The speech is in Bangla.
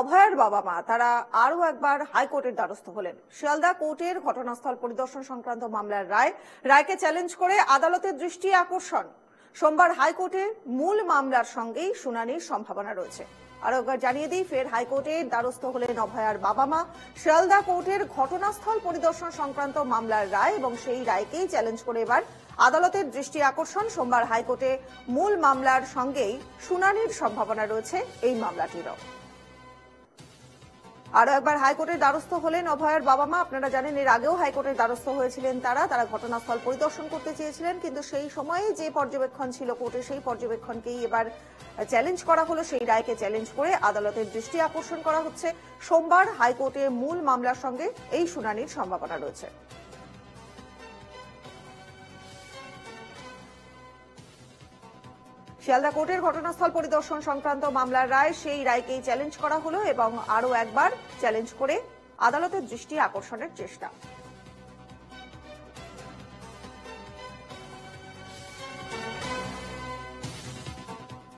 অভয়ার বাবা মা তারা আরো একবার হাইকোর্টের দ্বারস্থ হলেন। শিয়ালদা কোর্টের ঘটনাস্থল পরিদর্শন সংক্রান্ত মামলার রায়কে চ্যালেঞ্জ করে আদালতের দৃষ্টি আকর্ষণ। সোমবার হাইকোর্টে মূল মামলার সঙ্গেই শুনানির সম্ভাবনা রয়েছে। আরো একবার জানিয়ে দিই, ফের হাইকোর্টের দ্বারস্থ হলেন অভয়ার বাবা মা। শিয়ালদা কোর্টের ঘটনাস্থল পরিদর্শন সংক্রান্ত মামলার রায় এবং সেই রায়কেই চ্যালেঞ্জ করে এবার আদালতের দৃষ্টি আকর্ষণ। সোমবার হাইকোর্টে মূল মামলার সঙ্গেই শুনানির সম্ভাবনা রয়েছে এই মামলাটিরও। আরো একবার হাইকোর্টের দ্বারস্থ হলেন অভয়ার বাবা মা। আপনারা জানেন, এর আগেও হাইকোর্টের দ্বারস্থ হয়েছিলেন তারা ঘটনাস্থল পরিদর্শন করতে চেয়েছিলেন, কিন্তু সেই সময়ে যে পর্যবেক্ষণ ছিল কোর্টে, সেই পর্যবেক্ষণকেই এবার চ্যালেঞ্জ করা হলো। সেই রায়কে চ্যালেঞ্জ করে আদালতের দৃষ্টি আকর্ষণ করা হচ্ছে। সোমবার হাইকোর্টে মূল মামলার সঙ্গে এই শুনানির সম্ভাবনা রয়েছে। শিয়ালদা কোর্টের ঘটনাস্থল পরিদর্শন সংক্রান্ত মামলার রায়, সেই রায়কেই চ্যালেঞ্জ করা হলো এবং আরো একবার চ্যালেঞ্জ করে আদালতের দৃষ্টি আকর্ষণের চেষ্টা।